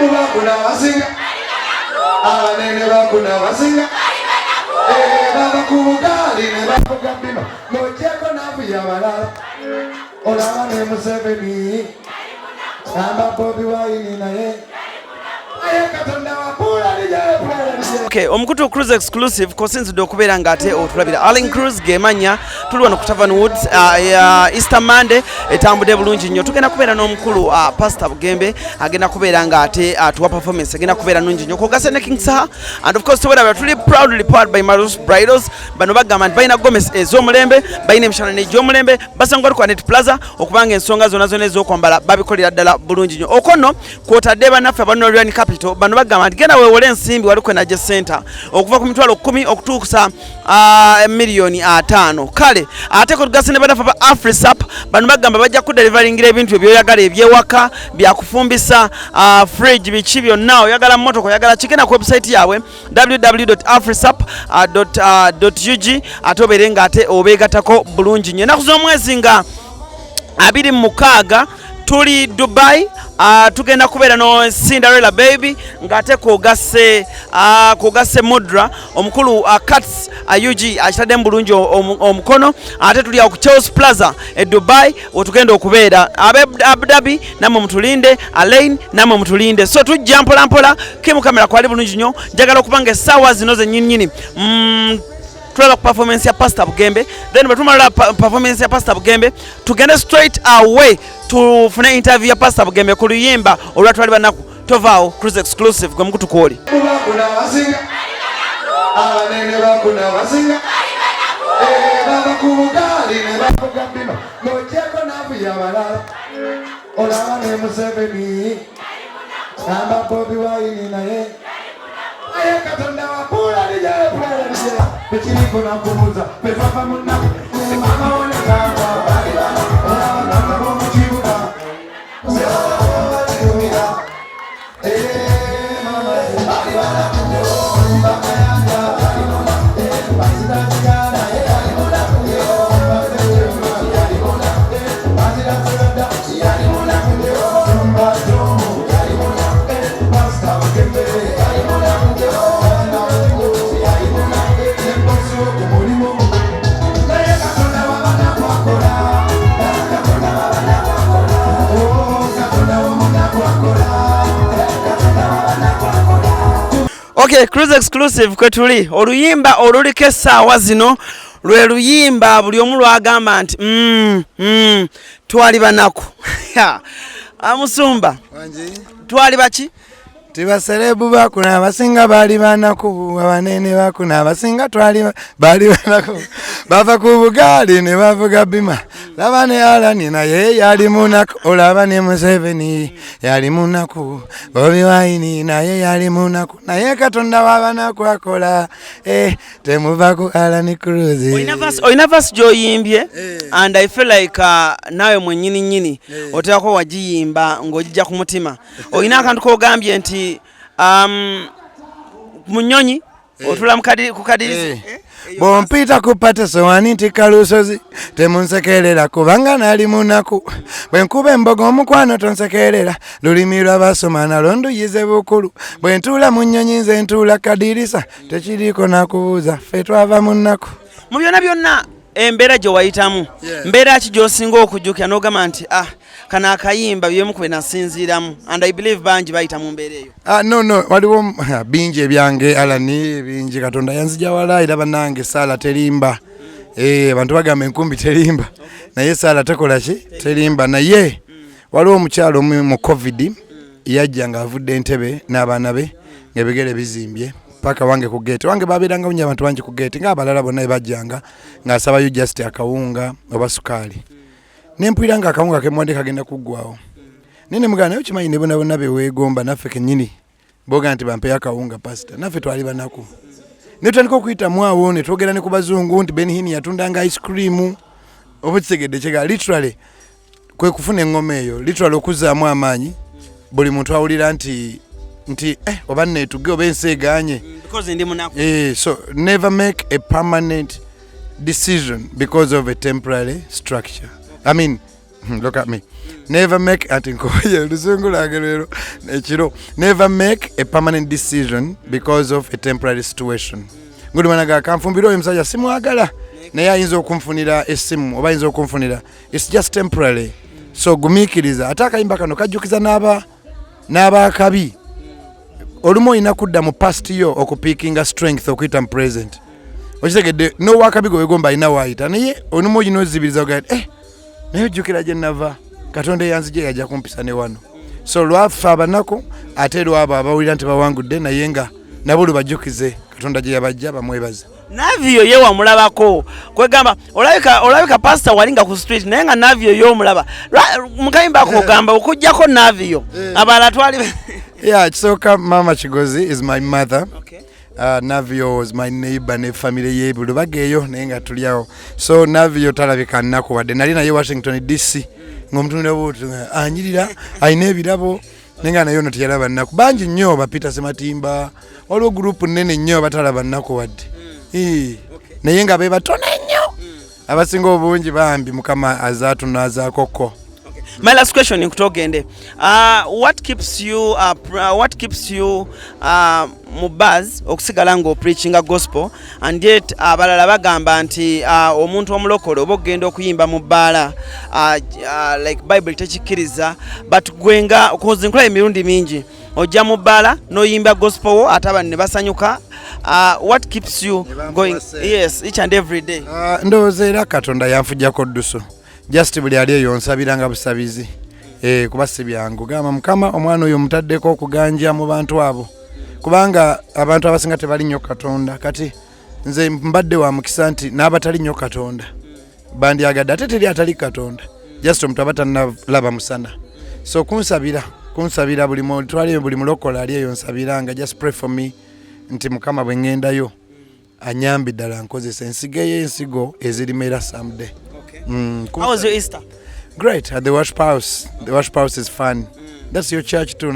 bakuna basinga abanene bakuna basinga baba ku bugali ne bavuga bino ng'ogyeko nafuya abalala olaba ne Museveni amba Bobi Wine naye aye Katonda wapuula lijepuula. Okay, Omukutu Cruise exclusive kosinzidde okubeera ng'ate otulabira Allen Cruise gemanya tuli wano ku Tavern Woods Easter Monday etambudde bulungi nnyo. Tugenda kubeera n'omukulu Pastor Bugembe agenda kubeera ng'ate atuwa performance agenda kubeera nnungi nnyo kogase ne King Saha and of course tubeera tuli proudly powered by Marus Bridals bano bagamba nti balina Gomez ez'omulembe balina emishanana egy'omulembe basangwa ku Net Plaza okubanga ensonga zonna ez'okwambala babikolera ddala bulungi nnyo. Okono kwotadde bannaffe abanolirani capital bano bagamba nti genda weewole ensimbi wali kwenaje center okuva ku mitwalo 10 okutuusa miliyoni 5 kale ate ko tugase ne banafa ba AfriSap bano bagamba bajja kudelivaringira ebintu ebyoyagala ebyewaka byakufumbisa fridge biki byonna oyagala motoka oyagala kigenda ku website yaabwe www.afriSap.ug ate obeere ng'ate obeegatako bulungi nnyo. Ennaku z'omwezi nga 26 tuli Dubai tugenda kubeera no Cinderella baby ngate kogase Mudra omukulu Cats UG akitadde mbulungi omukono ate tuli ku Chelsea Plaza e Dubai otugenda okubeera Abu Dhabi namwe mutulinde Alain namwe mutulinde so tujja mpola mpola kimu kamera kwali bulungi nnyo njagala okubanga essaawa zino zennyini tulaba performance ya Pastor Bugembe then batumala performance ya Pastor Bugembe tugende straight away tufune interview ya Pastor Bugembe ku Oluyimba olwatwali Banaku tovao Cruise exclusive gwe Mukutu kwoli bakuna basinga abanene bakuna basinga baba ku bugali ne bavuga bino ng'ogyeko nafuya abalala olaba ne Museveni amba Bobi Wine naye aye Katonda wapuula lijepuula bekiriko nakubuuza bevava munnaku amaonekanga olaba bomukibuga Okay, Cruise exclusive kwetuli Oluyimba oluliko essaawa zino lwe luyimba buli omu lwagamba nti twali Banaku Amusumba twali baki tibaserebu bakuna abasinga bali Banaku abanene bakuna abasinga twali bali Banaku bava ku bugali ne bavuga bima laba ne Alani naye yali Munaku olaba ne Museveni yali Munaku Bobi Wine naye yali Munaku naye Katonda wa Banaku akola temuva ku Alani Cruise oyina verse gy'oyimbye and I feel like nawe mwennyini nnyini oteekako wagiyimba ng'ogijja ku mutima oyina akantu k'ogambye nti munyonyi otula ku kadirizi bompita kupata sowani nti kalusozi temunsekerera kubanga nali Munaku bwenkuba embogo omukwano tonsekerera lulimi lw'abasoma nalwo nduyize bukulu bwentula mu nnyonyi nze ntula kadirisa tekiriko nakubuuza ffe twava Munaku mu byonna byonna embeera gye wayitamu mbeera ki gy'osinga okujjukira n'ogamba nti kana akayimba byemu kwe nasinziiramu and I believe bangi bayita mu mbeera eyo no waliwo bingi ebyange Alani bingi Katonda yanzija wala era bannange Saala terimba abantu bagamba enkumbi terimba naye Saala tekola ki terimba naye waliwo omukyalo mu COVID yajja ng'avudde Entebbe n'abaana be ng'ebigere bizimbye paka wange ku gate wange babeeranga unnya abantu bangi ku gate ng'abalala bonna bajjanga ng'asabayo just akawunga oba sukaali nempulira nga akawunga kemwandika kagenda kuggwawo nene mugana nayo kimanyi ne bonna beweegomba naffe kennyini boga nti bampeyo akawunga pastor naffe twali Banaku ne tutandika okuyitamu awo ne twogera ne ku bazungu nti Benihini yatundanga ice cream oba kitegedde kyega literally kwe kufuna engoma eyo literally okuzzaamu amaanyi buli muntu awulira nti oba netuge oba enseeganye because ndi Munaku so never make a permanent decision because of a temporary structure. I mean look at me. Never make never make a permanent decision because of a temporary situation. Ngudi managa kamfumbiro omusajja simwagala naye ayinza okunfunira essimu oba ayinza okunfunira. It's just temporary. So gumiikiriza ate akayimba kano kajjukiza n'aba kabi. Olumu olina kudda mu past yo okupiikinga strength okuyita mu present. Okitegedde n'owakabi gwe wegomba alina waayita naye olumu olina ozibiriza ogamba naye ojjukira gye nava Katonda yanzije yajja kumpisa ne wano. So lwafa Banaku ate lwabo abawulira nti bawangudde naye nga nabo lubajjukize Katonda gye yabajja bamwebaza. Navio ye wamulabako kwegamba olabika pastor walinga ku street naye nga Navio yo omulaba mukayimba akugamba okujjako Navio abala twali Yeah, Chisoka Mama Chigozi is my mother. Okay. Navio was my neighbor ne family ye bulu bageyo naye nga tuliawo. So Navio talabika Naku wadde nali naye Washington DC ng'omutunde butu anyirira ayina ebirabo nenga nayo notiyalaba Naku bangi nnyo bapita Sematimba waliwo group nnene nnyo batalaba Naku wadde. Naye nga be batono nnyo abasinga obungi bambi Mukama azaatunaaza koko. My last question in Kutogende. What keeps you mubaz okusigala ngo preaching a gospel and yet abalala bagamba nti omuntu omulokole obogenda okuyimba mu bbala like Bible tekikiriza but gwenga kozinkula emirundi mingi ojja mu bbala noyimba gospel ataba ne basanyuka. What keeps you going? Yes, each and every day. Ndowooza era Katonda yanfujjako dduso. Just buli ali eyo nsabiranga busabizi kuba si byangu gamba Mukama omwana oyo mutaddeko okuganja mu bantu abo kubanga abantu abasinga tebali nnyo Katonda kati nze mbadde wa mukisa nti n'abatali nnyo Katonda bandyagadde ate teri atali Katonda just omuntu abatanalaba musana. So kunsabira buli mutwali buli mulokola ali eyo nsabiranga just pray for me nti Mukama bwe ngendayo anyambi ddala nkozesa ensigeyo ensigo ezirimera someday. How was your Easter? Great at the worship house. The worship house is fun. That's your church too.